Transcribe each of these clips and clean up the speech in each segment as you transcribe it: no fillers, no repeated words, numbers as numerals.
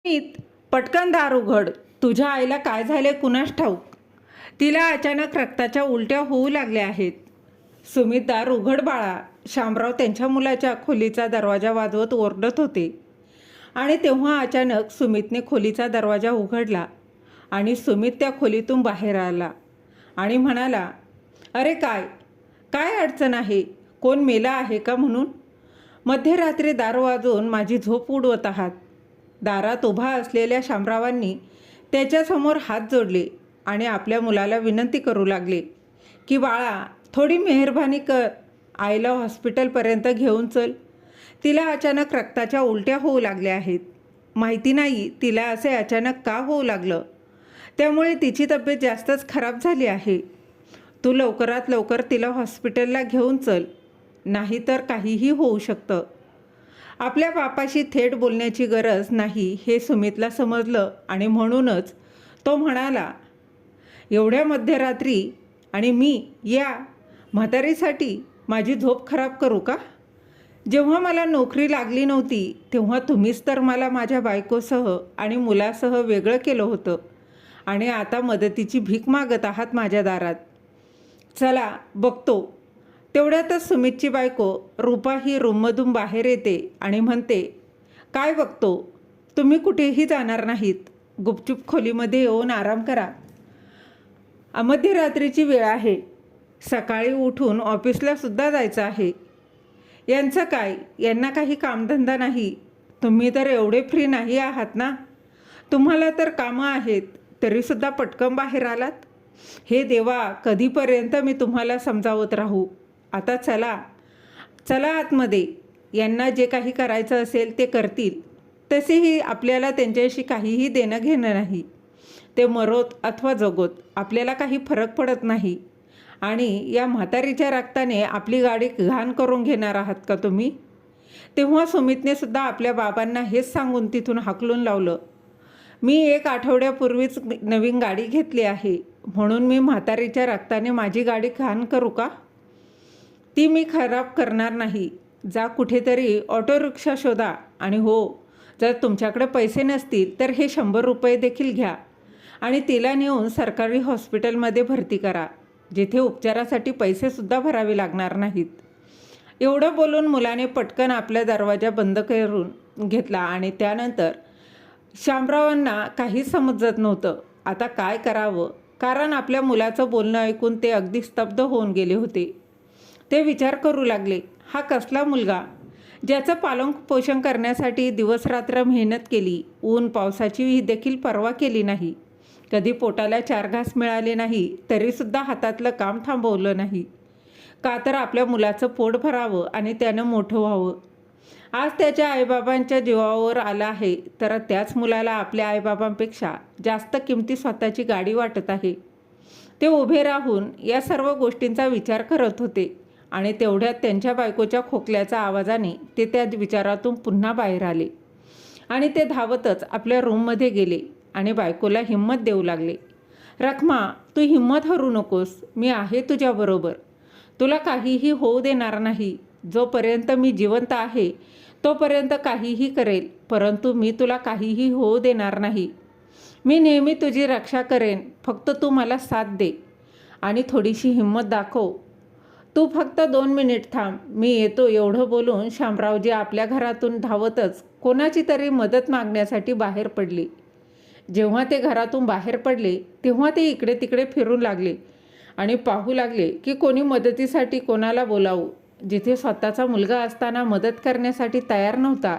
सुमित, पटकन दार उघड. तुझ्या आईला काय झाले कुणास ठाऊक. तिला अचानक रक्ताच्या उलट्या होऊ लागल्या आहेत. सुमित, दार उघड बाळा. शामराव त्यांच्या मुलाच्या खोलीचा दरवाजा वाजवत ओरडत होते. आणि तेव्हा अचानक सुमितने खोलीचा दरवाजा उघडला आणि सुमित त्या खोलीतून बाहेर आला आणि म्हणाला, अरे काय काय अडचण आहे? कोण मेला आहे का म्हणून? मध्यरात्री दार वाजवून माझी झोप उडवत आहात. दारात उभा असलेल्या शामरावांनी त्याच्यासमोर हात जोडले आणि आपल्या मुलाला विनंती करू लागले की बाळा, थोडी मेहरबानी कर. आईला हॉस्पिटलपर्यंत घेऊन चल. तिला अचानक रक्ताच्या उलट्या होऊ लागल्या आहेत. माहिती नाही तिला असे अचानक का होऊ लागलं. त्यामुळे तिची तब्येत जास्तच खराब झाली आहे. तू लवकरात लवकर तिला हॉस्पिटलला घेऊन चल, नाहीतर काहीही होऊ शकतं. आपल्या बापाशी थेट बोलण्याची गरज नाही हे सुमितला समजलं आणि म्हणूनच तो म्हणाला, एवढ्या मध्यरात्री आणि मी या म्हातारीसाठी माझी झोप खराब करू का? जेव्हा मला नोकरी लागली नव्हती तेव्हा तुम्हीच तर मला माझ्या बायकोसह आणि मुलासह वेगळं केलं होतं आणि आता मदतीची भीक मागत आहात माझ्या दारात. चला बघतो. तेवढ्यातच सुमितची बायको रूपा ही रूममधून बाहेर येते आणि म्हणते, काय बघतो? तुम्ही कुठेही जाणार नाहीत. गुपचूप खोलीमध्ये येऊन आराम करा. मध्यरात्रीची वेळ आहे. सकाळी उठून ऑफिसला सुद्धा जायचं आहे. यांचं काय, यांना काही कामधंदा नाही. तुम्ही तर एवढे फ्री नाही आहात ना. तुम्हाला तर कामं आहेत, तरीसुद्धा पटकन बाहेर आलात. हे देवा, कधीपर्यंत मी तुम्हाला समजावत राहू. आता चला चला आतमध्ये. यांना जे काही करायचं असेल ते करतील. तसेही आपल्याला त्यांच्याशी काहीही देणं घेणं नाही. ते मरोत अथवा जगोत आपल्याला काही फरक पडत नाही. आणि या म्हातारीच्या रक्ताने आपली गाडी घाण करून घेणार आहात का तुम्ही? तेव्हा सुमितने सुद्धा आपल्या बाबांना हेच सांगून तिथून हाकलून लावलं. मी 1 आठवड्यापूर्वीच नवीन गाडी घेतली आहे, म्हणून मी म्हातारीच्या रक्ताने माझी गाडी घाण करू का? ती मी खराब करणार नाही. जा कुठेतरी ऑटो रिक्षा शोधा आणि हो, जर तुमच्याकडे पैसे नसतील तर हे 100 रुपये देखील घ्या आणि तिला नेऊन सरकारी हॉस्पिटलमध्ये भरती करा, जिथे उपचारासाठी पैसेसुद्धा भरावे लागणार नाहीत. एवढं बोलून मुलाने पटकन आपला दरवाजा बंद करून घेतला आणि त्यानंतर शामरावांना काहीच समजत नव्हतं आता काय करावं. कारण आपल्या मुलाचं बोलणं ऐकून ते अगदी स्तब्ध होऊन गेले होते. ते विचार करू लागले, हा कसला मुलगा, ज्याचं पालन पोषण करण्यासाठी दिवसरात्र मेहनत केली, ऊन पावसाची देखील पर्वा केली नाही. कधी पोटाला 4 घास मिळाले नाही तरीसुद्धा हातातलं काम थांबवलं नाही. का तर आपल्या मुलाचं पोट भरावं आणि त्यानं मोठं व्हावं. आज त्याच्या आईबाबांच्या जीवावर आला आहे तर त्याच मुलाला आपल्या आईबाबांपेक्षा जास्त किमती स्वतःची गाडी वाटत आहे. ते उभे राहून या सर्व गोष्टींचा विचार करत होते आणि तेवढ्यात त्यांच्या बायकोच्या खोकल्याच्या आवाजाने ते त्या विचारातून पुन्हा बाहेर आले आणि ते धावतच आपल्या रूममध्ये गेले आणि बायकोला हिंमत देऊ लागले. रखमा, तू हिंमत हरू नकोस. मी आहे तुझ्याबरोबर. तुला काहीही होऊ देणार नाही. जोपर्यंत मी जिवंत आहे तोपर्यंत काहीही करेल, परंतु मी तुला काहीही होऊ देणार नाही. मी नेहमी तुझी रक्षा करेन. फक्त तू मला साथ दे आणि थोडीशी हिंमत दाखव. तू फक्त 2 मिनिट थांब, मी येतो. एवढं बोलून शामरावजी आपल्या घरातून धावतच कोणाची तरी मदत मागण्यासाठी बाहेर पडले. जेव्हा ते घरातून बाहेर पडले तेव्हा ते इकडे तिकडे फिरू लागले आणि पाहू लागले की कोणी मदतीसाठी कोणाला बोलावू. जिथे स्वतःचा मुलगा असताना मदत करण्यासाठी तयार नव्हता,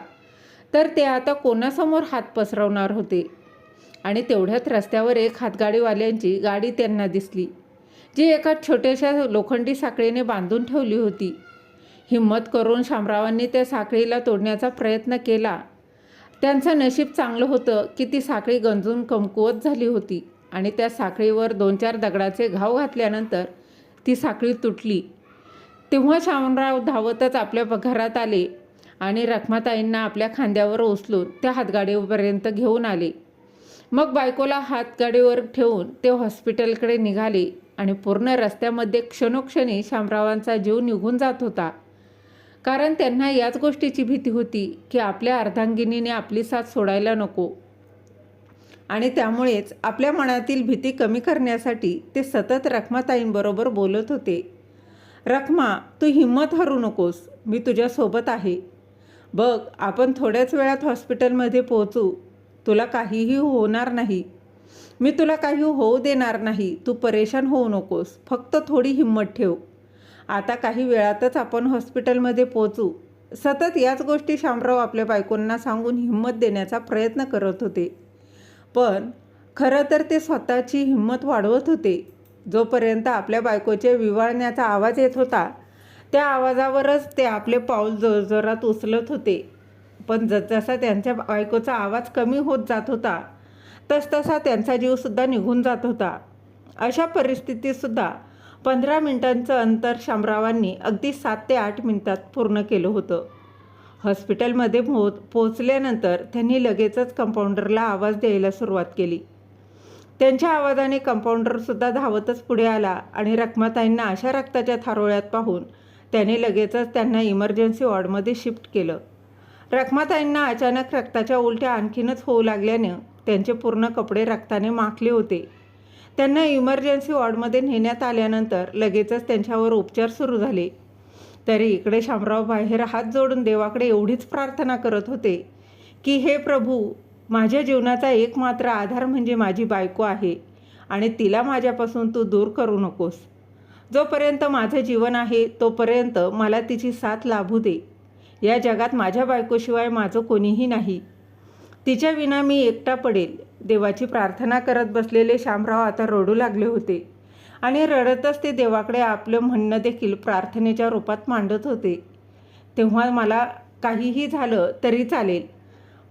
तर ते आता कोणासमोर हात पसरवणार होते. आणि तेवढ्यात रस्त्यावर एक हातगाडीवाल्यांची गाडी त्यांना दिसली, जी एका छोट्याशा लोखंडी साखळीने बांधून ठेवली होती. हिंमत करून शामरावांनी त्या साखळीला तोडण्याचा प्रयत्न केला. त्यांचं नशीब चांगलं होतं की ती साखळी गंजून कमकुवत झाली होती आणि त्या साखळीवर 2-4 दगडाचे घाव घातल्यानंतर ती साखळी तुटली. तेव्हा शामराव धावतच आपल्या घरात आले आणि रखमाताईंना आपल्या खांद्यावर उचलून त्या हातगाडीपर्यंत घेऊन आले. मग बायकोला हातगाडीवर ठेवून ते हॉस्पिटलकडे निघाले आणि पूर्ण रस्त्यामध्ये क्षणोक्षणी शामरावांचा जीव निघून जात होता. कारण त्यांना याच गोष्टीची भीती होती की आपल्या अर्धांगिनीने आपली साथ सोडायला नको. आणि त्यामुळेच आपल्या मनातील भीती कमी करण्यासाठी ते सतत रखमाताईंबरोबर बोलत होते. रखमा, तू हिंमत हरू नकोस, मी तुझ्यासोबत आहे. बघ, आपण थोड्याच वेळात हॉस्पिटलमध्ये पोहोचू. तुला काहीही होणार नाही. मी तुला काही होऊ देणार नाही. तू परेशान होऊ नकोस. फक्त थोडी हिंमत ठेव. आता काही वेळातच आपण हॉस्पिटलमध्ये पोहोचू. सतत याच गोष्टी शामराव आपल्या बायकोंना सांगून हिंमत देण्याचा प्रयत्न करत होते. पण खरं तर ते स्वतःची हिंमत वाढवत होते. जोपर्यंत आपल्या बायकोचे विव्हाळण्याचा आवाज येत होता, त्या आवाजावरच ते आपले पाऊल जोरजोरात उचलत होते. पण जसजसा त्यांच्या बायकोचा आवाज कमी होत जात होता, तसतसा त्यांचा जीवसुद्धा निघून जात होता. अशा परिस्थितीतसुद्धा 15 मिनिटांचं अंतर शामरावांनी अगदी 7 ते 8 मिनिटात पूर्ण केलं होतं. हॉस्पिटलमध्ये पोचल्यानंतर त्यांनी लगेचच कंपाऊंडरला आवाज द्यायला सुरुवात केली. त्यांच्या आवाजाने कंपाऊंडरसुद्धा धावतच पुढे आला आणि रखमाताईंना अशा रक्ताच्या थारोळ्यात पाहून त्याने लगेचच त्यांना इमर्जन्सी वॉर्डमध्ये शिफ्ट केलं. रखमाताईंना अचानक रक्ताच्या उलट्या आणखीनच होऊ लागल्यानं त्यांचे पूर्ण कपडे रक्ताने माखले होते. त्यांना इमर्जन्सी वॉर्डमध्ये नेण्यात आल्यानंतर लगेचच त्यांच्यावर उपचार सुरू झाले. तरी इकडे शामराव बाहेर हात जोडून देवाकडे एवढीच प्रार्थना करत होते की हे प्रभू, माझ्या जीवनाचा एकमात्र आधार म्हणजे माझी बायको आहे आणि तिला माझ्यापासून तू दूर करू नकोस. जोपर्यंत माझं जीवन आहे तोपर्यंत मला तिची साथ लाभू दे. या जगात माझ्या बायकोशिवाय माझं कोणीही नाही. तिच्या विना मी एकटा पडेल. देवाची प्रार्थना करत बसलेले शामराव आता रडू लागले होते आणि रडतच ते देवाकडे आपलं म्हणणं देखील प्रार्थनेच्या रूपात मांडत होते. तेव्हा मला काहीही झालं तरी चालेल,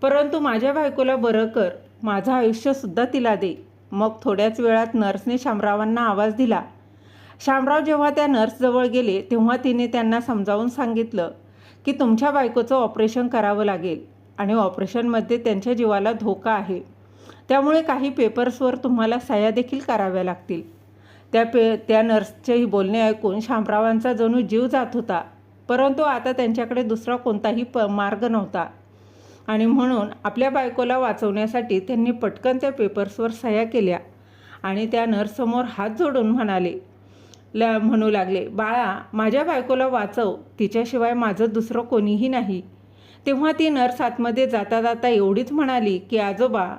परंतु माझ्या बायकोला बरं कर. माझं आयुष्यसुद्धा तिला दे. मग थोड्याच वेळात नर्सने शामरावांना आवाज दिला. शामराव जेव्हा त्या नर्सजवळ गेले तेव्हा तिने त्यांना समजावून सांगितलं की तुमच्या बायकोचं ऑपरेशन करावं लागेल आणि ऑपरेशनमध्ये त्यांच्या जीवाला धोका आहे. त्यामुळे काही पेपर्सवर तुम्हाला सह्या देखील कराव्या लागतील. त्या नर्सचेही बोलणे ऐकून शामरावांचा जणू जीव जात होता, परंतु आता त्यांच्याकडे दुसरा कोणताही मार्ग नव्हता आणि म्हणून आपल्या बायकोला वाचवण्यासाठी त्यांनी पटकन त्या पेपर्सवर सह्या केल्या आणि त्या नर्ससमोर हात जोडून म्हणू लागले, बाळा, माझ्या बायकोला वाचव. तिच्याशिवाय माझं दुसरं कोणीही नाही. तेव्हा ती नर्स आतमध्ये जाता जाता एवढीच म्हणाली की आजोबा,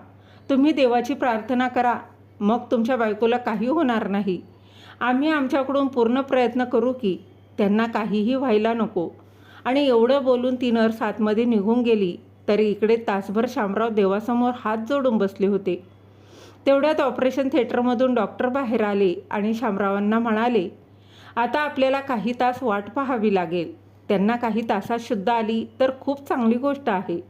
तुम्ही देवाची प्रार्थना करा, मग तुमच्या बायकोला काही होणार नाही. आम्ही आमच्याकडून पूर्ण प्रयत्न करू की त्यांना काहीही व्हायला नको. आणि एवढं बोलून ती नर्स आतमध्ये निघून गेली. तरी इकडे तासभर शामराव देवासमोर हात जोडून बसले होते. तेवढ्यात ऑपरेशन थिएटरमधून डॉक्टर बाहेर आले आणि शामरावांना म्हणाले, आता आपल्याला काही तास वाट पाहावी लागेल. त्यांना काही तासात शुद्ध आली तर खूप चांगली गोष्ट आहे,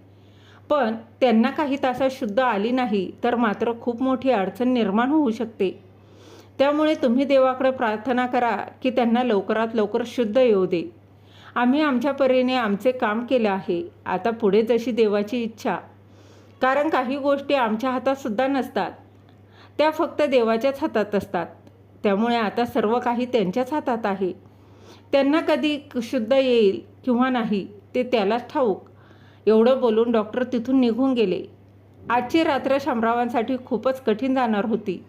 पण त्यांना काही तासात शुद्ध आली नाही तर मात्र खूप मोठी अडचण निर्माण होऊ शकते. त्यामुळे तुम्ही देवाकडे प्रार्थना करा की त्यांना लवकरात लवकर शुद्ध येऊ दे. आम्ही आमच्या परीने आमचे काम केले आहे. आता पुढे जशी देवाची इच्छा. कारण काही गोष्टी आमच्या हातातसुद्धा नसतात, त्या फक्त देवाच्याच हातात असतात. त्यामुळे आता सर्व काही त्यांच्याच हातात आहे. त्यांना कधी शुद्ध येईल किंवा नाही ते त्यालाच ठाऊक. एवढं बोलून डॉक्टर तिथून निघून गेले. आजची रात्र शामरावांसाठी खूपच कठीण जाणार होती.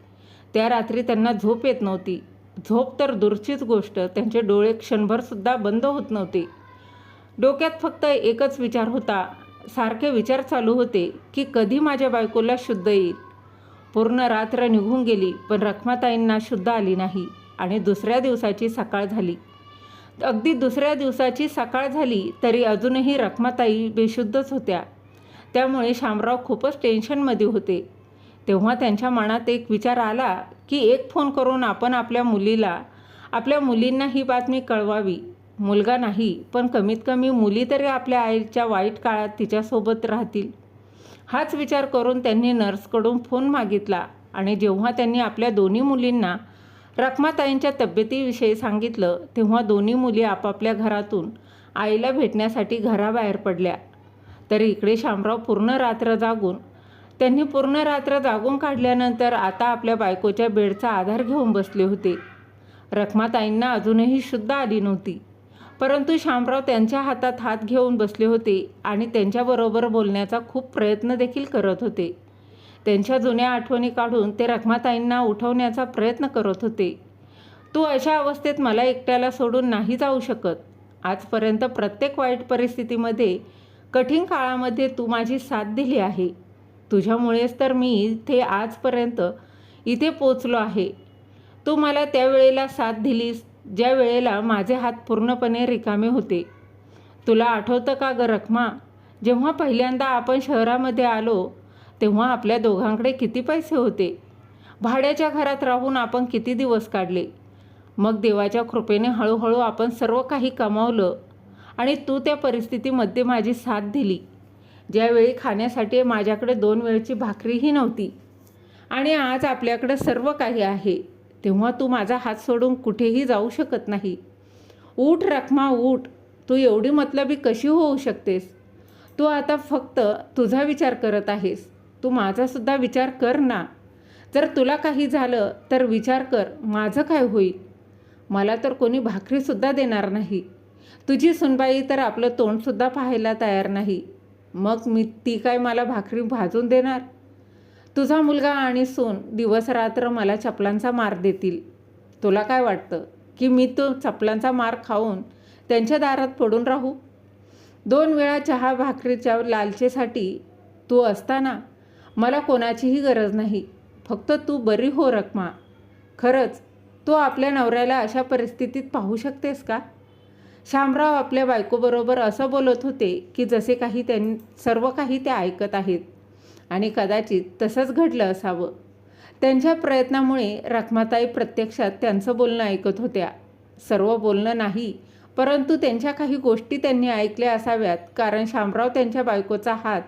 त्या रात्री त्यांना झोप येत नव्हती. झोप तर दूरचीच गोष्ट, त्यांचे डोळे क्षणभरसुद्धा बंद होत नव्हते. डोक्यात फक्त एकच विचार होता. सारखे विचार चालू होते की कधी माझ्या बायकोला शुद्ध येईल. पूर्ण रात्र निघून गेली पण रखमाताईंना शुद्ध आली नाही आणि दुसऱ्या दिवसाची सकाळ झाली. अगदी दुसऱ्या दिवसाची सकाळ झाली तरी अजूनही रखमाताई बेशुद्धच होत्या. त्यामुळे शामराव खूपच टेन्शनमध्ये होते. तेव्हा त्यांच्या मनात एक विचार आला की एक फोन करून आपण आपल्या मुलींना ही बातमी कळवावी. मुलगा नाही पण कमीत कमी मुली तरी आपल्या आईच्या वाईट काळात तिच्यासोबत राहतील. हाच विचार करून त्यांनी नर्सकडून फोन मागितला आणि जेव्हा त्यांनी आपल्या दोन्ही मुलींना रखमाताईंच्या तब्येतीविषयी सांगितलं तेव्हा दोन्ही मुली आपापल्या घरातून आईला भेटण्यासाठी घराबाहेर पडल्या. तरी इकडे शामराव पूर्ण रात्र जागून काढल्यानंतर आता आपल्या बायकोच्या बेडचा आधार घेऊन बसले होते. रखमाताईंना अजूनही शुद्ध आली नव्हती, परंतु शामराव त्यांच्या हातात हात घेऊन बसले होते आणि त्यांच्याबरोबर बोलण्याचा खूप प्रयत्न देखील करत होते. त्यांच्या जुन्या आठवणी काढून ते रखमाताईंना उठवण्याचा प्रयत्न करत होते. तू अशा अवस्थेत मला एकट्याला सोडून नाही जाऊ शकत. आजपर्यंत प्रत्येक वाईट परिस्थितीमध्ये, कठीण काळामध्ये तू माझी साथ दिली आहे. तुझ्यामुळेच तर मी इथे आजपर्यंत इथे पोचलो आहे. तू मला त्यावेळेला साथ दिलीस ज्या वेळेला माझे हात पूर्णपणे रिकामे होते. तुला आठवतं का ग रखमा, जेव्हा पहिल्यांदा आपण शहरामध्ये आलो तेव्हा आपल्या दोघांकडे किती पैसे होते. भाड्याच्या घरात राहून आपण किती दिवस काढले. मग देवाच्या कृपेने हळूहळू आपण सर्व काही कमावलं आणि तू त्या परिस्थितीमध्ये माझी साथ दिली. ज्यावेळी खाण्यासाठी माझ्याकडे 2 वेळची भाकरीही नव्हती आणि आज आपल्याकडे सर्व काही आहे, तेव्हा तू माझा हात सोडून कुठेही जाऊ शकत नाही. उठ रखमा उठ. तू एवढी मतलबी कशी होऊ शकतेस. तू आता फक्त तुझा विचार करत आहेस. तू माझासुद्धा विचार कर ना. जर तुला काही झालं तर विचार कर माझं काय होईल. मला तर कोणी भाकरीसुद्धा देणार नाही. तुझी सुनबाई तर आपलं तोंडसुद्धा पाहायला तयार नाही. मग ती काय मला भाकरी भाजून देणार. तुझा मुलगा आणि सून दिवस रात्र मला चपलांचा मार देतील. तुला काय वाटतं की मी तो चपलांचा मार खाऊन त्यांच्या दारात पडून राहू. 2 वेळा चहा भाकरीच्या लालचेसाठी तू असताना मला कोणाचीही गरज नाही. फक्त तू बरी हो रखमा. खरंच तू आपल्या नवऱ्याला अशा परिस्थितीत पाहू शकतेस का. शामराव आपल्या बायकोबरोबर असं बोलत होते की जसे काही सर्व काही ते ऐकत आहेत आणि कदाचित तसंच घडलं असावं. त्यांच्या प्रयत्नामुळे रखमाताई प्रत्यक्षात त्यांचं बोलणं ऐकत होत्या. सर्व बोलणं नाही, परंतु त्यांच्या काही गोष्टी त्यांनी ऐकल्या असाव्यात, कारण शामराव त्यांच्या बायकोचा हात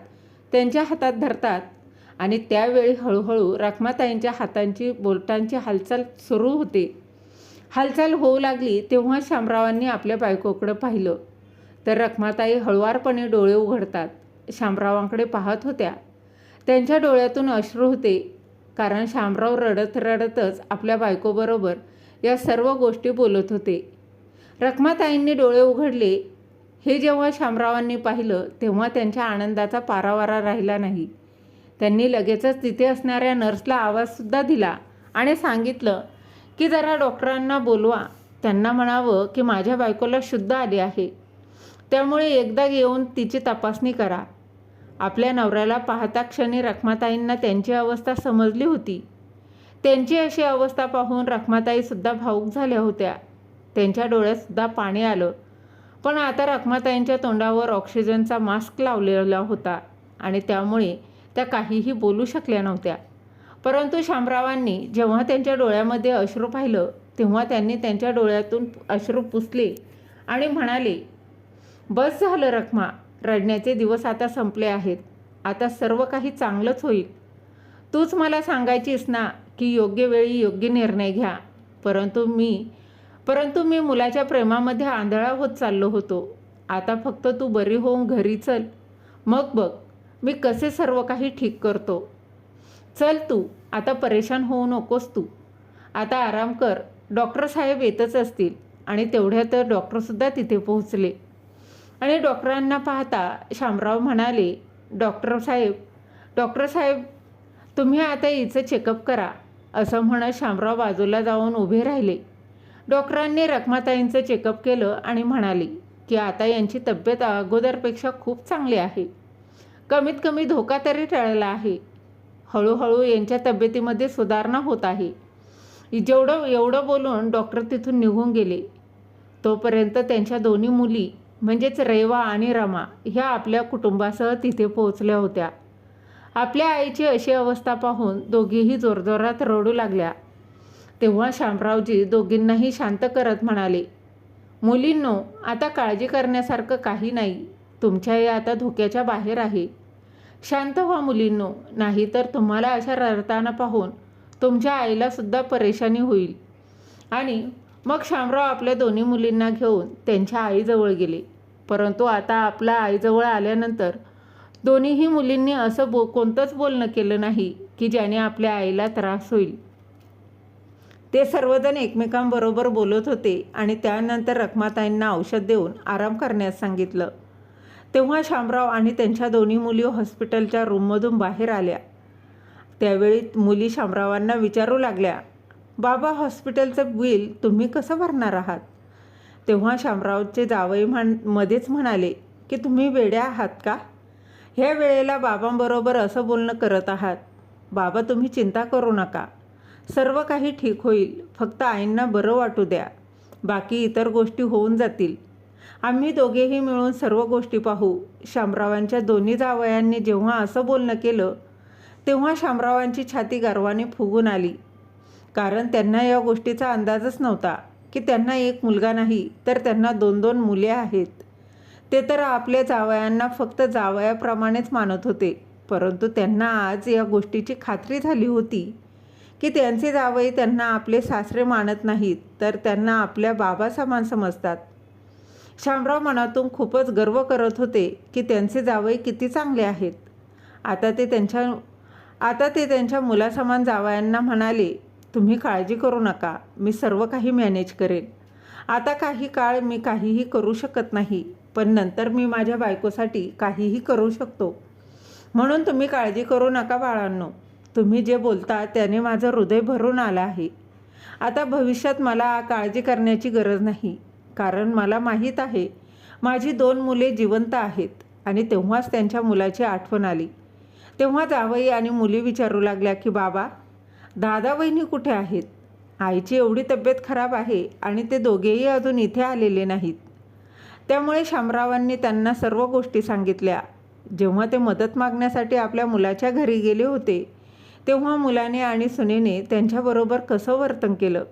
त्यांच्या हातात धरतात आणि त्यावेळी हळूहळू रखमाताईंच्या हातांची बोटांची हालचाल सुरू होते. हालचाल होऊ लागली तेव्हा शामरावांनी आपल्या बायकोकडे पाहिलं तर रखमाताई हळुवारपणे डोळे उघडतात. शामरावांकडे पाहत होत्या. त्यांच्या डोळ्यातून अश्रू होते, कारण शामराव रडत रडतच आपल्या बायकोबरोबर या सर्व गोष्टी बोलत होते. रखमाताईंनी डोळे उघडले हे जेव्हा शामरावांनी पाहिलं तेव्हा त्यांच्या आनंदाचा पारावारा राहिला नाही. त्यांनी लगेचच तिथे असणाऱ्या नर्सला आवाजसुद्धा दिला आणि सांगितलं की जरा डॉक्टरांना बोलवा. त्यांना म्हणावं की माझ्या बायकोला शुद्ध आली आहे, त्यामुळे एकदा येऊन तिची तपासणी करा. आपल्या नवऱ्याला पाहता क्षणी रखमाताईंना त्यांची अवस्था समजली होती. त्यांची अशी अवस्था पाहून रखमाताईसुद्धा भावूक झाल्या होत्या. त्यांच्या डोळ्यातसुद्धा पाणी आलं. पण आता रखमाताईंच्या तोंडावर ऑक्सिजनचा मास्क लावलेला होता आणि त्यामुळे त्या काहीही बोलू शकल्या नव्हत्या. परंतु शामरावांनी जेव्हा त्यांच्या डोळ्यामध्ये अश्रू पाहिलं तेव्हा त्यांनी त्यांच्या डोळ्यातून अश्रू पुसले आणि म्हणाले, बस झालं रखमा, रडण्याचे दिवस आता संपले आहेत. आता सर्व काही चांगलंच होईल. तूच मला सांगायचीस ना की योग्य वेळी योग्य निर्णय घ्या. परंतु मी मुलाच्या प्रेमामध्ये आंधळा होत चाललो होतो. आता फक्त तू बरी होऊन घरी चल, मग बघ मी कसे सर्व काही ठीक करतो. चल तू आता परेशान होऊ नकोस. तू आता आराम कर. डॉक्टर साहेब येतच असतील. आणि तेवढ्यात डॉक्टरसुद्धा तिथे पोहोचले आणि डॉक्टरांना पाहता शामराव म्हणाले, डॉक्टर साहेब तुम्ही आता हिचं चेकअप करा. असं म्हणत शामराव बाजूला जाऊन उभे राहिले. डॉक्टरांनी रखमाताईंचं चेकअप केलं आणि म्हणाले की आता यांची तब्येत अगोदरपेक्षा खूप चांगली आहे. कमीत कमी धोका तरी टळला आहे. हळूहळू यांच्या तब्येतीमध्ये सुधारणा होत आहे. एवढं बोलून डॉक्टर तिथून निघून गेले. तोपर्यंत त्यांच्या दोन्ही मुली म्हणजेच रेवा आणि रमा ह्या आपल्या कुटुंबासह तिथे पोहोचल्या होत्या. आपल्या आईची अशी अवस्था पाहून दोघीही जोरजोरात रडू लागल्या. तेव्हा शामरावजी दोघींनाही शांत करत म्हणाले, मुलींनो, आता काळजी करण्यासारखं काही नाही. तुमच्या आई आता धोक्याच्या बाहेर आहे. शांत व्हा मुलींनो, नाहीतर तुम्हाला अशा रडताना पाहून तुमच्या आईलासुद्धा परेशानी होईल. आणि मग शामराव आपल्या दोन्ही मुलींना घेऊन त्यांच्या आईजवळ गेले. परंतु आता आपल्या आईजवळ आल्यानंतर दोन्हीही मुलींनी असं कोणतंच बोलणं केलं नाही की ज्याने आपल्या आईला त्रास होईल. ते सर्वजण एकमेकांबरोबर बोलत होते आणि त्यानंतर रखमाताईंना औषध देऊन आराम करण्यास सांगितलं. तेव्हा शामराव आणि त्यांच्या दोन्ही मुली हॉस्पिटलच्या रूममधून बाहेर आल्या त्यावेळी मुली शामरावांना विचारू लागल्या, बाबा हॉस्पिटलचं बिल तुम्ही कसं भरणार आहात? तेव्हा शामरावचे जावई मध्येच म्हणाले की तुम्ही वेड्या आहात का? ह्या वेळेला बाबांबरोबर असं बोलणं करत आहात. बाबा तुम्ही चिंता करू नका, सर्व काही ठीक होईल, फक्त आईंना बरं वाटू द्या, बाकी इतर गोष्टी होऊन जातील. आम्ही दोघेही मिळून सर्व गोष्टी पाहू. शामरावांच्या दोन्ही जावयांनी जेव्हा असं बोलणं केलं तेव्हा शामरावांची छाती गर्वाने फुगून आली, कारण त्यांना या गोष्टीचा अंदाजच नव्हता की त्यांना एक मुलगा नाही तर त्यांना 2-2 मुले आहेत. ते तर आपल्या जावयांना फक्त जावयाप्रमाणेच मानत होते, परंतु त्यांना आज या गोष्टीची खात्री झाली होती की त्यांचे जावई त्यांना आपले सासरे मानत नाहीत तर त्यांना आपल्या बाबासमान समजतात. शामराव मनातून खूपच गर्व करत होते की त्यांचे जावई किती चांगले आहेत. आता ते त्यांच्या मुलासमान जावयांना म्हणाले, तुम्ही काळजी करू नका, मी सर्व काही मॅनेज करेन. आता काही काळ मी काहीही करू शकत नाही, पण नंतर मी माझ्या बायकोसाठी काहीही करू शकतो. म्हणून तुम्ही काळजी करू नका बाळांनो. तुम्ही जे बोलता त्याने माझं हृदय भरून आलं आहे. आता भविष्यात मला काळजी करण्याची गरज नाही, कारण मला माहीत आहे माझी 2 मुले जिवंत आहेत. आणि तेव्हाच त्यांच्या मुलाची आठवण आली. तेव्हा जावई आणि मुली विचारू लागल्या की बाबा, दादा वहिनी कुठे आहेत? आईची एवढी तब्येत खराब आहे आणि ते दोघेही अजून इथे आलेले नाहीत. त्यामुळे शामरावांनी त्यांना सर्व गोष्टी सांगितल्या. जेव्हा ते मदत मागण्यासाठी आपल्या मुलाच्या घरी गेले होते तेव्हा मुलाने आणि सुनेने त्यांच्याबरोबर कसं वर्तन केलं.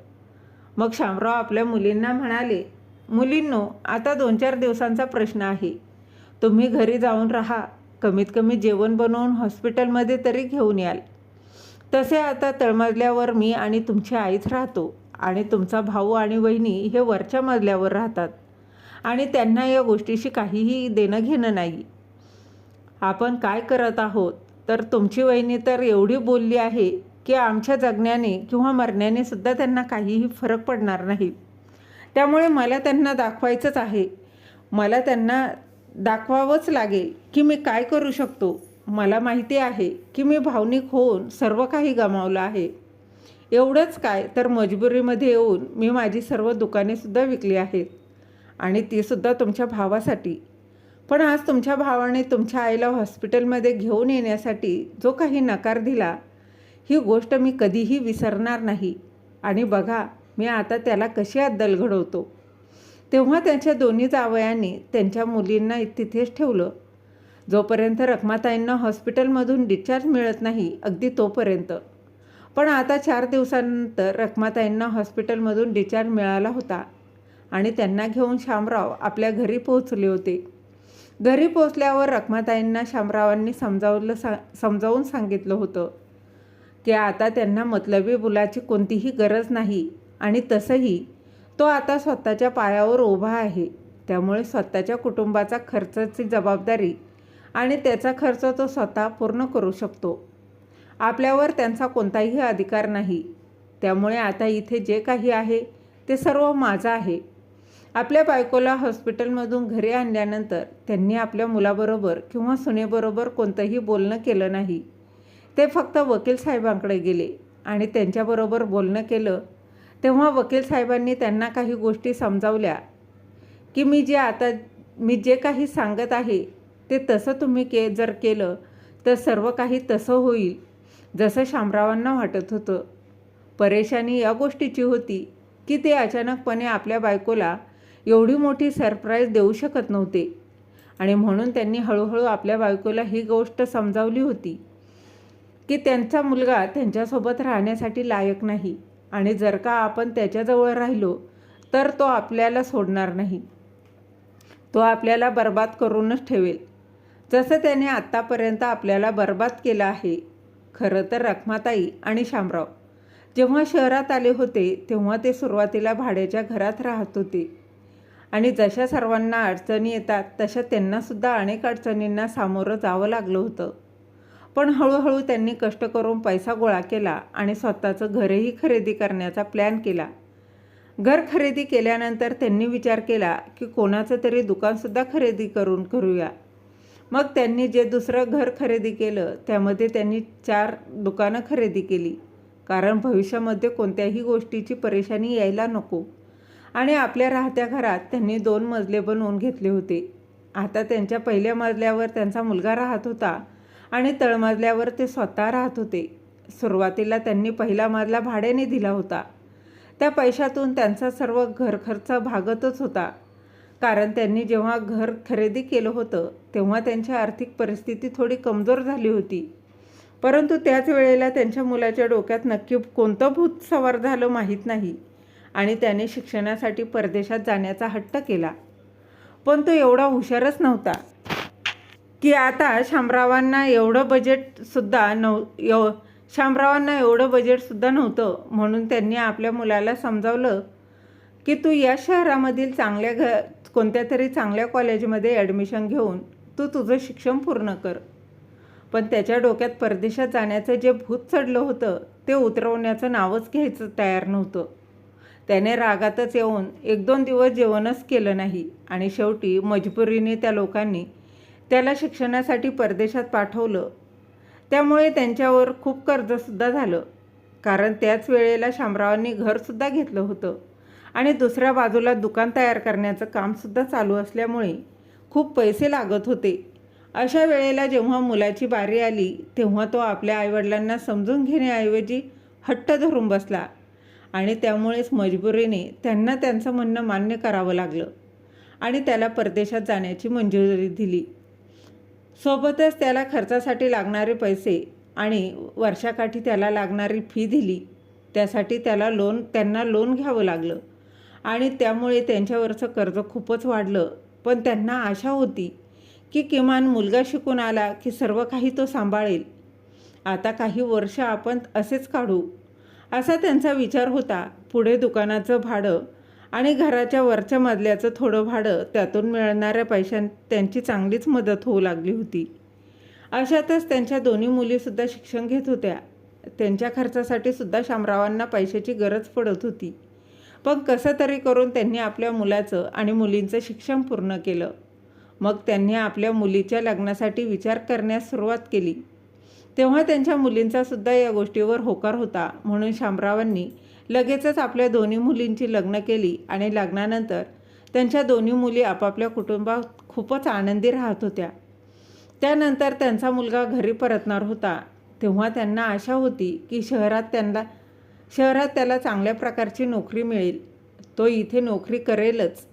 मग शामराव आपल्या मुलींना म्हणाले, मुलींनो, आता 2-4 दिवसांचा प्रश्न आहे. तुम्ही घरी जाऊन राहा, कमीत कमी जेवण बनवून हॉस्पिटलमध्ये तरी घेऊन याल. तसे आता तळमजल्यावर मी आणि तुमची आईच राहतो आणि तुमचा भाऊ आणि वहिनी हे वरच्या मजल्यावर राहतात आणि त्यांना या गोष्टीशी काहीही देणं घेणं नाही. आपण काय करत आहोत तर तुमची वहिनी तर एवढी बोलली आहे की आमच्या जगण्याने किंवा मरण्याने सुद्धा त्यांना काहीही फरक पडणार नाही. त्यामुळे मला त्यांना दाखवायचंच आहे. मला त्यांना दाखवावंच लागेल की मी काय करू शकतो. मला माहिती आहे की मी भावनिक होऊन सर्व काही गमावलं आहे. एवढंच काय तर मजबुरीमध्ये येऊन मी माझी सर्व दुकानेसुद्धा विकली आहेत आणि तीसुद्धा तुमच्या भावासाठी. पण आज तुमच्या भावाने तुमच्या आईला हॉस्पिटलमध्ये घेऊन येण्यासाठी जो काही नकार दिला, ही गोष्ट मी कधीही विसरणार नाही. आणि बघा मी आता त्याला कशी अद्दल घडवतो. तेव्हा त्यांच्या दोन्ही जावयांनी त्यांच्या मुलींना तिथेच ठेवलं. जोपर्यंत रखमाताईंना हॉस्पिटलमधून डिस्चार्ज मिळत नाही अगदी तोपर्यंत. पण आता 4 दिवसांनंतर रखमाताईंना हॉस्पिटलमधून डिस्चार्ज मिळाला होता आणि त्यांना घेऊन शामराव आपल्या घरी पोहोचले होते. घरी पोहोचल्यावर रखमाताईंना शामरावांनी समजावून सांगितलं होतं की आता त्यांना मतलबी मुलाची कोणतीही गरज नाही आणि तसंही तो आता स्वतःच्या पायावर उभा आहे. त्यामुळे स्वतःच्या कुटुंबाचा खर्चाची जबाबदारी आणि त्याचा खर्च तो स्वतः पूर्ण करू शकतो. आपल्यावर त्यांचा कोणताही अधिकार नाही. त्यामुळे आता इथे जे काही आहे ते सर्व माझं आहे. आपल्या बायकोला हॉस्पिटलमधून घरी आणल्यानंतर त्यांनी आपल्या मुलाबरोबर किंवा सुनेबरोबर कोणतंही बोलणं केलं नाही. ते फक्त वकील साहेबांकडे गेले आणि त्यांच्याबरोबर बोलणं केलं. तेव्हा वकील साहेबांनी त्यांना काही गोष्टी समजावल्या की मी जे काही सांगत आहे ते तसं तुम्ही जर केलं तर सर्व काही तसं होईल जसं शामरावांना वाटत होतं. परेशानी या गोष्टीची होती की ते अचानकपणे आपल्या बायकोला एवढी मोठी सरप्राईज देऊ शकत नव्हते आणि म्हणून त्यांनी हळूहळू आपल्या बायकोला ही गोष्ट समजावली होती की त्यांचा मुलगा त्यांच्यासोबत राहण्यासाठी लायक नाही आणि जर का आपण त्याच्याजवळ राहिलो तर तो आपल्याला सोडणार नाही. तो आपल्याला बर्बाद करूनच ठेवेल, जसं त्याने आत्तापर्यंत आपल्याला बर्बाद केलं आहे. खरं तर रखमाताई आणि शामराव जेव्हा शहरात आले होते तेव्हा ते सुरुवातीला भाड्याच्या घरात राहत होते आणि जशा सर्वांना अडचणी येतात तशा त्यांनासुद्धा अनेक अडचणींना सामोरं जावं लागलं होतं. पण हळूहळू त्यांनी कष्ट करून पैसा गोळा केला आणि स्वतःचं घरही खरेदी करण्याचा प्लॅन केला. घर खरेदी केल्यानंतर त्यांनी विचार केला की कोणाचं तरी दुकानसुद्धा खरेदी करूया. मग त्यांनी जे दुसरं घर खरेदी केलं त्यामध्ये त्यांनी 4 दुकानं खरेदी केली, कारण भविष्यामध्ये कोणत्याही गोष्टीची परेशानी यायला नको. आणि आपल्या राहत्या घरात त्यांनी 2 मजले बनवून घेतले होते. आता त्यांच्या पहिल्या मजल्यावर त्यांचा मुलगा राहत होता आणि तळमजल्यावर ते स्वतः राहत होते. सुरुवातीला त्यांनी पहिला मजला भाड्याने दिला होता. त्या पैशातून त्यांचा सर्व घरखर्च भागतच होता, कारण त्यांनी जेव्हा घर खरेदी केलं होतं तेव्हा त्यांची आर्थिक परिस्थिती थोडी कमजोर झाली होती. परंतु त्याच वेळेला त्यांच्या मुलाच्या डोक्यात नक्की कोणतं भूत सवार झालं माहीत नाही आणि त्याने शिक्षणासाठी परदेशात जाण्याचा हट्ट केला. पण तो एवढा हुशारच नव्हता की आता शामरावांना एवढं बजेटसुद्धा नव्हतं. म्हणून त्यांनी आपल्या मुलाला समजावलं की तू या शहरामधील कोणत्या तरी चांगल्या कॉलेजमध्ये ॲडमिशन घेऊन तू तुझं शिक्षण पूर्ण कर. पण त्याच्या डोक्यात परदेशात जाण्याचं जे भूत चढलं होतं ते उतरवण्याचं नावच घ्यायचं तयार नव्हतं. त्याने रागातच येऊन 1-2 दिवस जेवणच केलं नाही आणि शेवटी मजबुरीने त्या लोकांनी त्याला शिक्षणासाठी परदेशात पाठवलं. त्यामुळे त्यांच्यावर खूप कर्जसुद्धा झालं, कारण त्याच वेळेला शामरावांनी घरसुद्धा घेतलं होतं आणि दुसऱ्या बाजूला दुकान तयार करण्याचं कामसुद्धा चालू असल्यामुळे खूप पैसे लागत होते. अशा वेळेला जेव्हा मुलाची बारी आली तेव्हा तो आपल्या आईवडिलांना समजून घेण्याऐवजी हट्ट धरून बसला आणि त्यामुळेच मजबुरीने त्यांना त्यांचं म्हणणं मान्य करावं लागलं आणि त्याला परदेशात जाण्याची मंजुरी दिली. सोबतच त्याला खर्चासाठी लागणारे पैसे आणि वर्षाकाठी त्याला लागणारी फी दिली. त्यासाठी त्यांना लोन घ्यावं लागलं आणि त्यामुळे त्यांच्यावरचं कर्ज खूपच वाढलं. पण त्यांना आशा होती की किमान मुलगा शिकून आला की सर्व काही तो सांभाळेल. आता काही वर्ष आपण असेच काढू, असा त्यांचा विचार होता. पुढे दुकानाचं भाडं आणि घराच्या वरच्या मजल्याचं थोडं भाडं, त्यातून मिळणाऱ्या पैशांत त्यांची चांगलीच मदत होऊ लागली होती. अशातच त्यांच्या दोन्ही मुलीसुद्धा शिक्षण घेत होत्या. त्यांच्या खर्चासाठी सुद्धा शामरावांना पैशाची गरज पडत होती. पण कसं तरी करून त्यांनी आपल्या मुलाचं आणि मुलींचं शिक्षण पूर्ण केलं. मग त्यांनी आपल्या मुलीच्या लग्नासाठी विचार करण्यास सुरुवात केली. तेव्हा त्यांच्या मुलींचासुद्धा या गोष्टीवर होकार होता. म्हणून शामरावांनी लगेचच आपल्या दोन्ही मुलींची लग्न केली आणि लग्नानंतर त्यांच्या दोन्ही मुली आपापल्या कुटुंबात खूपच आनंदी राहत होत्या. त्यानंतर त्यांचा मुलगा घरी परतणार होता. तेव्हा त्यांना आशा होती की शहरात त्याला चांगल्या प्रकारची नोकरी मिळेल. तो इथे नोकरी करेलच.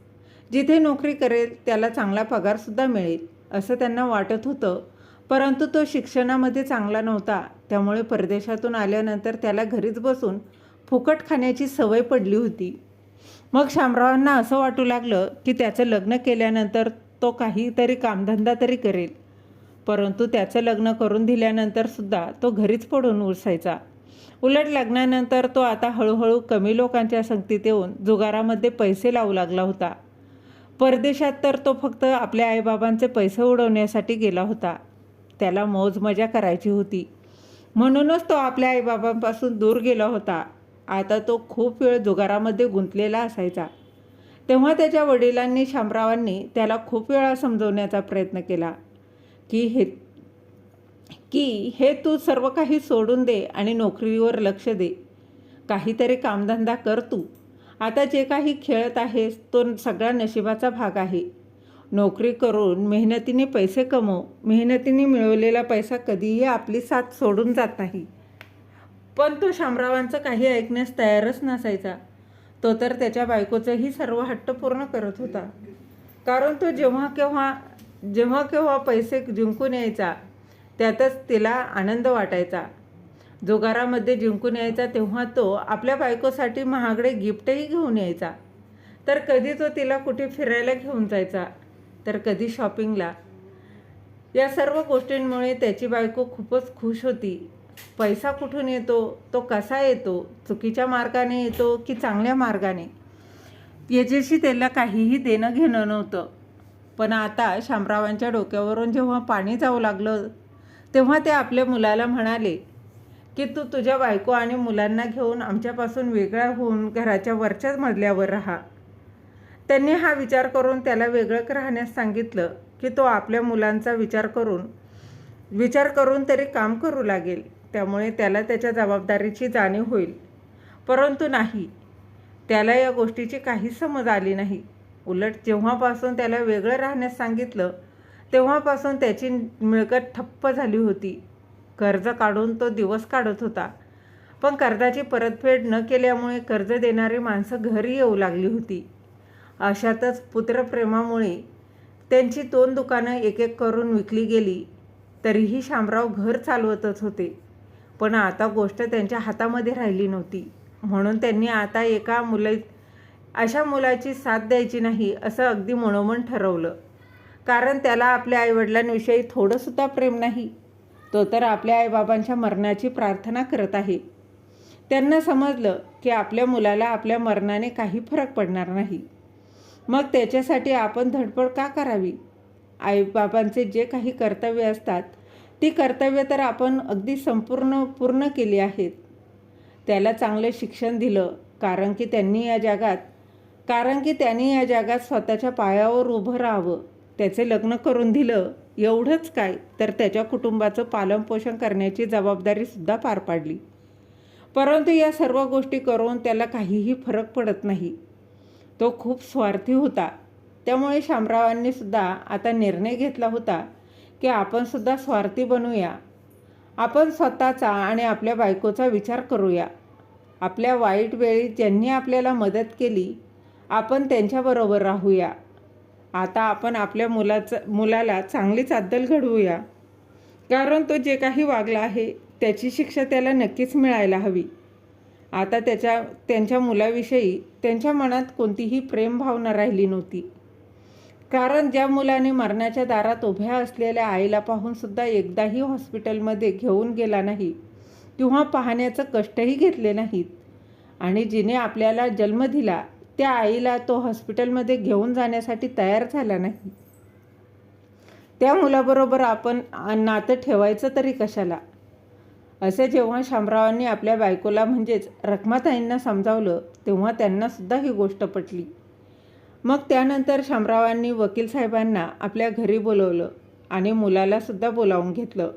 जिथे नोकरी करेल त्याला चांगला पगारसुद्धा मिळेल असं त्यांना वाटत होतं. परंतु तो शिक्षणामध्ये चांगला नव्हता. त्यामुळे परदेशातून आल्यानंतर त्याला घरीच बसून फुकट खाण्याची सवय पडली होती. मग शामरावांना असं वाटू लागलं की त्याचं लग्न केल्यानंतर तो काहीतरी कामधंदा तरी करेल. परंतु त्याचं लग्न करून दिल्यानंतरसुद्धा तो घरीच पडून उरसायचा. उलट लग्नानंतर तो आता हळूहळू कमी लोकांच्या संगतीत येऊन जुगारामध्ये पैसे लावू लागला होता. परदेशात तर तो फक्त आपल्या आईबाबांचे पैसे उडवण्यासाठी गेला होता. त्याला मौज मजा करायची होती, म्हणूनच तो आपल्या आईबाबांपासून दूर गेला होता. आता तो खूप वेळ जुगारामध्ये गुंतलेला असायचा. तेव्हा त्याच्या वडिलांनी शामरावांनी त्याला खूप वेळा समजवण्याचा प्रयत्न केला की हे तू सर्व काही सोडून दे आणि नोकरीवर लक्ष दे. काहीतरी कामधंदा कर तू. आता जे काही खेळत आहेस तो सगळा नशिबाचा भाग आहे. नोकरी करून मेहनतीने पैसे कमव. मेहनतीने मिळवलेला पैसा कधीही आपली साथ सोडून जात नाही. पण तो शामरावांचं काही ऐकण्यास तयारच नसायचा. तो तर त्याच्या बायकोचंही सर्व हट्ट पूर्ण करत होता, कारण तो जेव्हा केव्हा पैसे जिंकून यायचा त्यातच तिला आनंद वाटायचा. जुगारामध्ये जिंकून यायचा तेव्हा तो आपल्या बायकोसाठी महागडे गिफ्टही घेऊन यायचा. तर कधी तो तिला कुठे फिरायला घेऊन जायचा, तर कधी शॉपिंगला. या सर्व गोष्टींमुळे त्याची बायको खूपच खुश होती. पैसा कुठून येतो, तो कसा येतो, चुकीच्या मार्गाने येतो की चांगल्या मार्गाने, याच्याशी त्याला काहीही देणं घेणं नव्हतं. पण आता शामरावांच्या डोक्यावरून जेव्हा पाणी जाऊ लागलं तेव्हा ते आपल्या मुलाला म्हणाले की तू तुझ्या बायको आणि मुलांना घेऊन आमच्यापासून वेगळा होऊन घराच्या वरच्याच मजल्यावर राहा. त्यांनी हा विचार करून त्याला वेगळं राहण्यास सांगितलं की तो आपल्या मुलांचा विचार करून तरी काम करू लागेल. त्यामुळे त्याला त्याच्या जबाबदारीची जाणीव होईल. परंतु नाही, त्याला या गोष्टीची काहीच समज आली नाही. उलट जेव्हापासून त्याला वेगळं राहण्यास सांगितलं तेव्हापासून त्याची मिळकत ठप्प झाली होती. कर्ज काढून तो दिवस काढत होता, पण कर्जाची परतफेड न केल्यामुळे कर्ज देणारी माणसं घरी येऊ लागली होती. अशातच पुत्रप्रेमामुळे त्यांची 2 दुकानं एक एक करून विकली गेली. तरीही शामराव घर चालवतच होते, पण आता गोष्ट त्यांच्या हातामध्ये राहिली नव्हती. म्हणून त्यांनी आता अशा मुलाची साथ द्यायची नाही असं अगदी मनोमन ठरवलं. कारण त्याला आपल्या आईवडिलांविषयी थोडंसुद्धा प्रेम नाही. तो तर आपल्या आईबाबांच्या मरणाची प्रार्थना करत आहे. त्यांना समजलं की आपल्या मुलाला आपल्या मरणाने काही फरक पडणार नाही. मग त्याच्यासाठी आपण धडपड का करावी? आईबाबांचे जे काही कर्तव्य असतात ती कर्तव्य तर आपण अगदी पूर्ण केली आहेत. त्याला चांगले शिक्षण दिलं कारण की त्यांनी या जगात स्वतःच्या पायावर उभं राहावं. त्याचे लग्न करून दिलं, एवढंच काय तर त्याच्या कुटुंबाचं पालनपोषण करण्याची जबाबदारीसुद्धा पार पाडली. परंतु या सर्व गोष्टी करून त्याला काहीही फरक पडत नाही. तो खूप स्वार्थी होता. त्यामुळे शामरावांनी सुद्धा आता निर्णय घेतला होता की आपण सुद्धा स्वार्थी बनूया. आपण स्वतःचा आणि आपल्या बायकोचा विचार करूया. आपल्या वाईट वेळी ज्यांनी आपल्याला मदत केली आपण त्यांच्याबरोबर राहूया. आता आपण आपल्या मुलाला चांगलीच अद्दल घडवूया. कारण तो जे काही वागला आहे त्याची शिक्षा त्याला नक्कीच मिळायला हवी. आता त्यांच्या मुलाविषयी त्यांच्या मनात कोणतीही प्रेम भावना राहिली नव्हती. कारण ज्या मुलाने मरणाच्या दारात उभ्या असलेल्या आईला पाहूनसुद्धा एकदाही हॉस्पिटलमध्ये घेऊन गेला नाही किंवा पाहण्याचं कष्टही घेतले नाहीत, आणि जिने आपल्याला जन्म दिला त्या आईला तो हॉस्पिटलमध्ये घेऊन जाण्यासाठी तयार झाला नाही, त्या मुलाबरोबर आपण नातं ठेवायचं तरी कशाला? असे जेव्हा शामरावांनी आपल्या बायकोला म्हणजेच रखमाताईंना समजावलं तेव्हा त्यांनासुद्धा ही गोष्ट पटली. मग त्यानंतर शामरावांनी वकील साहेबांना आपल्या घरी बोलवलं आणि मुलालासुद्धा बोलावून घेतलं.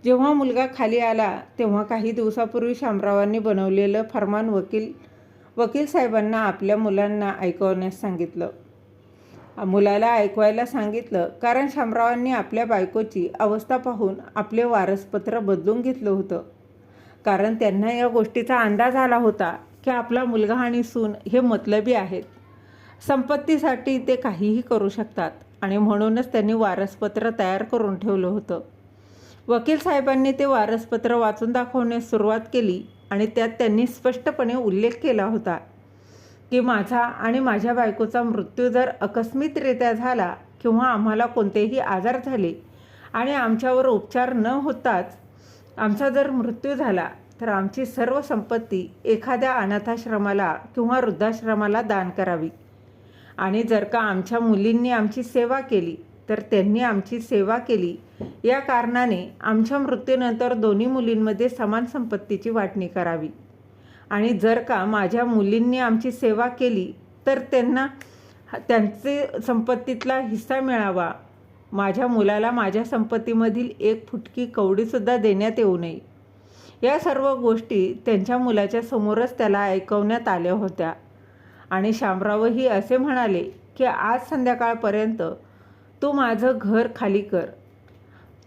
जेव्हा मुलगा खाली आला तेव्हा काही दिवसापूर्वी शामरावांनी बनवलेलं फर्मान वकील साहेबांना आपल्या मुलांना ऐकवण्यास सांगितलं. मुलाला ऐकवायला सांगितलं कारण शामरावांनी आपल्या बायकोची अवस्था पाहून आपले वारसपत्र बदलून घेतलं होतं. कारण त्यांना या गोष्टीचा अंदाज आला होता की आपला मुलगा आणि सून हे मतलबी आहेत. संपत्तीसाठी ते काहीही करू शकतात आणि म्हणूनच त्यांनी वारसपत्र तयार करून ठेवलं होतं. वकील साहेबांनी ते वारसपत्र वाचून दाखवण्यास सुरुवात केली आणि त्यात त्यांनी स्पष्टपणे उल्लेख केला होता की माझा आणि माझ्या बायकोचा मृत्यू जर आकस्मिकरित्या झाला किंवा आम्हाला कोणतेही आजार झाले आणि आमच्यावर उपचार न होताच आमचा जर मृत्यू झाला तर आमची सर्व संपत्ती एखाद्या अनाथाश्रमाला किंवा वृद्धाश्रमाला दान करावी. आणि जर का आमच्या मुलींनी आमची सेवा केली तर त्यांनी आमची सेवा केली या कारणाने आमच्या मृत्यूनंतर दोन्ही मुलींमध्ये समान संपत्तीची वाटणी करावी. आणि जर का माझ्या मुलींनी आमची सेवा केली तर त्यांना त्यांचे संपत्तीतला हिस्सा मिळावा. माझ्या मुलाला माझ्या संपत्तीमधील 1 फुटकी कवडीसुद्धा देण्यात येऊ नये. या सर्व गोष्टी त्यांच्या मुलाच्या समोरच त्याला ऐकवण्यात आल्या होत्या. आणि शामरावही असे म्हणाले की आज संध्याकाळपर्यंत तू माझं घर खाली कर.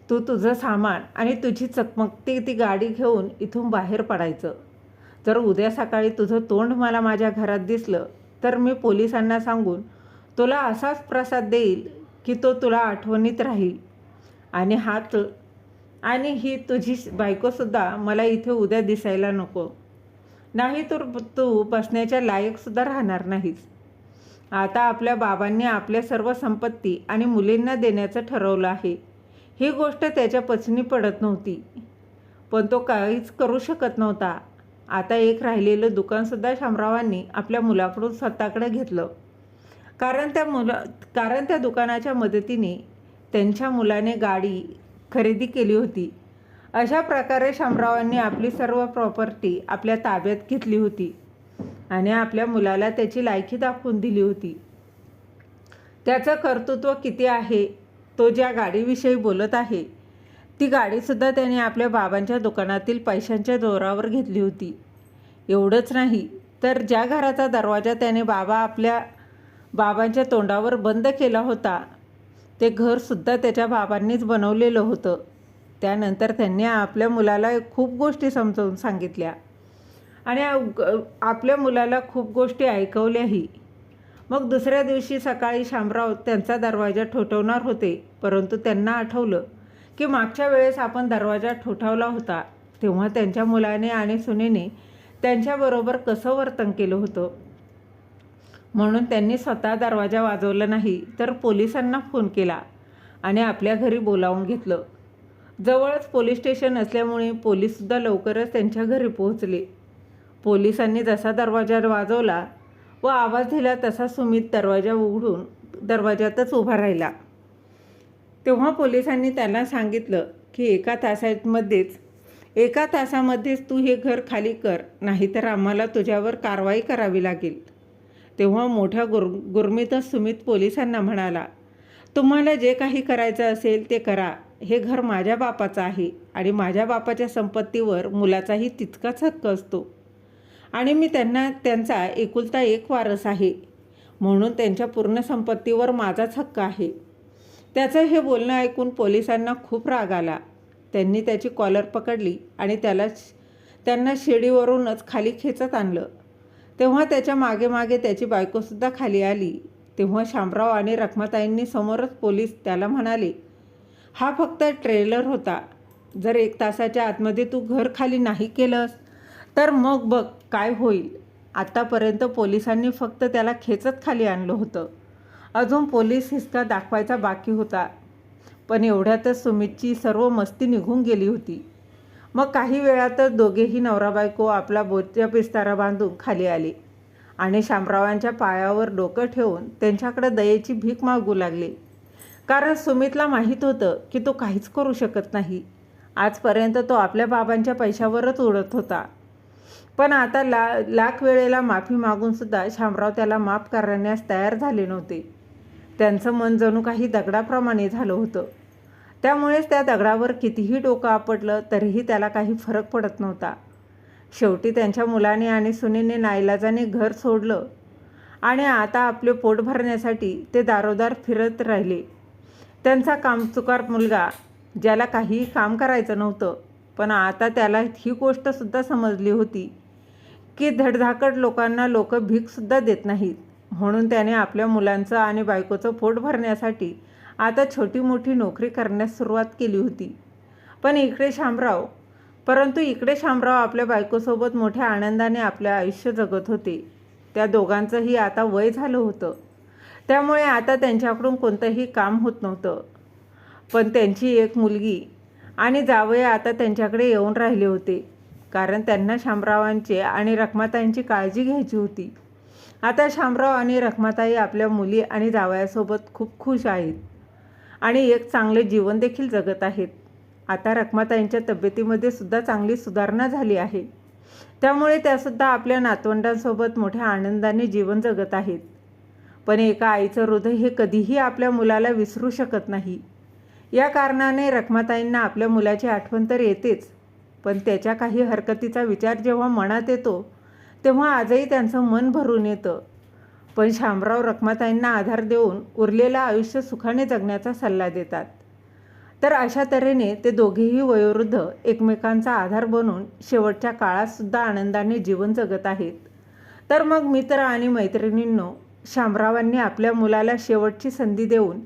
तू तुझं सामान आणि तुझी चकमकती ती गाडी घेऊन इथून बाहेर पडायचं. जर उद्या सकाळी तुझं तोंड मला माझ्या घरात दिसलं तर मी पोलिसांना सांगून तुला असाच प्रसाद देईल की तो तुला आठवणीत राहील. आणि ही तुझी बायकोसुद्धा मला इथे उद्या दिसायला नको. नाही तर तू बसण्याच्या लायकसुद्धा राहणार नाहीस. आता आपल्या बाबांनी आपल्या सर्व संपत्ती आणि मुलींना देण्याचं ठरवलं आहे. ही गोष्ट त्याच्या पचनी पडत नव्हती, पण तो काहीच करू शकत नव्हता. आता एक राहिलेलं दुकानसुद्धा शामरावांनी आपल्या मुलाकडून स्वतःकडे घेतलं. कारण त्या दुकानाच्या मदतीने त्यांच्या मुलाने गाडी खरेदी केली होती. अशा प्रकारे शामरावांनी आपली सर्व प्रॉपर्टी आपल्या ताब्यात घेतली होती आणि आपल्या मुलाला त्याची लायकी दाखवून दिली होती. त्याचं कर्तृत्व किती आहे तो ज्या गाडीविषयी बोलत आहे ती गाडीसुद्धा त्याने आपल्या बाबांच्या दुकानातील पैशांच्या जोरावर घेतली होती. एवढंच नाही तर ज्या घराचा दरवाजा त्याने आपल्या बाबांच्या तोंडावर बंद केला होता ते घरसुद्धा त्याच्या बाबांनीच बनवलेलं होतं. त्यानंतर त्यांनी आपल्या मुलाला खूप गोष्टी समजावून सांगितल्या आणि आपल्या मुलाला खूप गोष्टी ऐकवल्याही. मग दुसऱ्या दिवशी सकाळी शामराव त्यांचा दरवाजा ठोठवणार होते, परंतु त्यांना आठवलं की मागच्या वेळेस आपण दरवाजा ठोठावला होता तेव्हा त्यांच्या मुलाने आणि सुनेने त्यांच्याबरोबर कसं वर्तन केलं होतं. म्हणून त्यांनी स्वतः दरवाजा वाजवला नाही तर पोलिसांना फोन केला आणि आपल्या घरी बोलावून घेतलं. जवळच पोलीस स्टेशन असल्यामुळे पोलीससुद्धा लवकरच त्यांच्या घरी पोहोचले. पोलिसांनी जसा दरवाजा वाजवला व आवाज दिला तसा सुमित दरवाजा उघडून दरवाजातच उभा राहिला. तेव्हा पोलिसांनी त्यांना सांगितलं की एका तासामध्येच तू हे घर खाली कर, नाहीतर आम्हाला तुझ्यावर कारवाई करावी लागेल. तेव्हा मोठ्या गुरमीतच सुमित पोलिसांना म्हणाला, तुम्हाला जे काही करायचं असेल ते करा. हे घर माझ्या बापाचं आहे आणि माझ्या बापाच्या संपत्तीवर मुलाचाही तितकाच हक्क असतो आणि मी त्यांचा एकुलता एक वारस आहे, म्हणून त्यांच्या पूर्ण संपत्तीवर माझाच हक्क आहे. त्याचं हे बोलणं ऐकून पोलिसांना खूप राग आला. त्यांनी त्याची कॉलर पकडली आणि त्यांना शिडीवरूनच खाली खेचत आणलं. तेव्हा त्याच्या मागे मागे त्याची बायकोसुद्धा खाली आली. तेव्हा शामराव आणि रखमाताईंनी समोरच पोलीस त्याला म्हणाले, हा फक्त ट्रेलर होता. जर 1 तासाच्या आतमध्ये तू घर खाली नाही केलंस तर मग बघ काय होईल. आत्तापर्यंत पोलिसांनी फक्त त्याला खेचत खाली आणलं होतं. अजून पोलीस हिसका दाखवायचा बाकी होता. पण एवढ्यातच सुमितची सर्व मस्ती निघून गेली होती. मग काही वेळातच दोघेही नवरा बायको आपला बोटचा पिस्तारा बांधून खाली आले आणि शामरावांच्या पायावर डोकं ठेवून त्यांच्याकडे दयेची भीक मागू लागले. कारण सुमितला माहीत होतं की तो काहीच करू शकत नाही. आजपर्यंत तो आपल्या बाबांच्या पैशावरच उडत होता. पण आता लाख वेळेला माफी मागूनसुद्धा शामराव त्याला माफ करण्यास तयार झाले नव्हते. त्यांचं मन जणू काही दगडाप्रमाणे झालं होतं. त्यामुळेच त्या दगडावर कितीही डोकं आपटलं तरीही त्याला काही फरक पडत नव्हता. शेवटी त्यांच्या मुलाने आणि सुनेने नाईलाजाने घर सोडलं आणि आता आपले पोट भरण्यासाठी ते दारोदार फिरत राहिले. त्यांचा कामचुकार मुलगा, ज्याला काहीही काम करायचं नव्हतं, पण आता त्याला ही गोष्टसुद्धा समजली होती की धडधाकट लोकांना लोक भीकसुद्धा देत नाहीत. म्हणून त्याने आपल्या मुलांचं आणि बायकोचं पोट भरण्यासाठी आता छोटी मोठी नोकरी करण्यास सुरुवात केली होती. परंतु इकडे शामराव आपल्या बायकोसोबत मोठ्या आनंदाने आपले आयुष्य जगत होते. त्या दोघांचंही आता वय झालं होतं, त्यामुळे आता त्यांच्याकडून कोणतंही काम होत नव्हतं. पण त्यांची एक मुलगी आणि जावई आता त्यांच्याकडे येऊन राहिले होते, कारण त्यांना शामरावांचे आणि रखमाताईंची काळजी घ्यायची होती. आता शामराव आणि रखमाताई आपल्या मुली आणि जावयासोबत खूप खुश आहेत आणि एक चांगले जीवन देखील जगत आहेत. आता रखमाताईंच्या तब्येतीमध्ये सुद्धा चांगली सुधारणा झाली आहे, त्यामुळे त्यासुद्धा आपल्या नातवंडांसोबत मोठ्या आनंदाने जीवन जगत आहेत. पण एका आईचं हृदय हे कधीही आपल्या मुलाला विसरू शकत नाही. या कारणाने रखमाताईंना आपल्या मुलाची आठवण तर येतेच, पण त्याच्या काही हरकतीचा विचार जेव्हा मनात येतो तेव्हा आजही त्यांचं मन भरून येतं. पण शामराव रखमाताईंना आधार देऊन उरलेलं आयुष्य सुखाने जगण्याचा सल्ला देतात. तर अशा तऱ्हेने ते दोघेही वयोवृद्ध एकमेकांचा आधार बनून शेवटच्या काळातसुद्धा आनंदाने जीवन जगत आहेत. तर मग मित्र आणि मैत्रिणींनो, शामरावांनी आपल्या मुलाला शेवटची संधी देऊन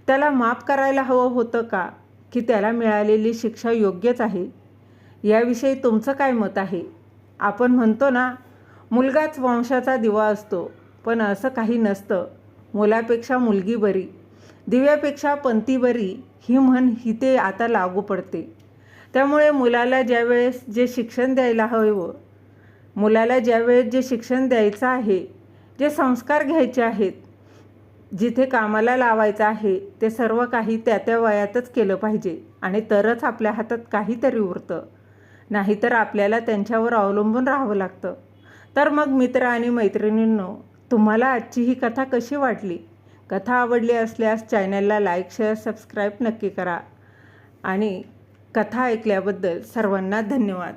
त्याला माफ करायला हवं होतं का, की त्याला मिळालेली शिक्षा योग्यच आहे? याविषयी तुमचं काय मत आहे? आपण म्हणतो ना, मुलगाच वंशाचा दिवा असतो, पण असं काही नसतं. मुलापेक्षा मुलगी बरी, दिव्यापेक्षा पंथी बरी, ही म्हण इथे आता लागू पडते. त्यामुळे मुलाला ज्यावेळेस जे शिक्षण द्यायचं आहे, जे संस्कार घ्यायचे आहेत, जिथे कामाला लावायचं आहे, ते सर्व काही त्या वयातच केलं पाहिजे आणि तरच आपल्या हातात काहीतरी उरतं. नाहीतर आपल्याला त्यांच्यावर अवलंबून राहावं लागतं. तर मग मित्र आणि मैत्रिणींनो, तुम्हाला आजची ही कथा कशी वाटली? कथा आवडली असल्यास चॅनलला लाईक शेअर सबस्क्राईब नक्की करा आणि कथा ऐकल्याबद्दल सर्वांना धन्यवाद.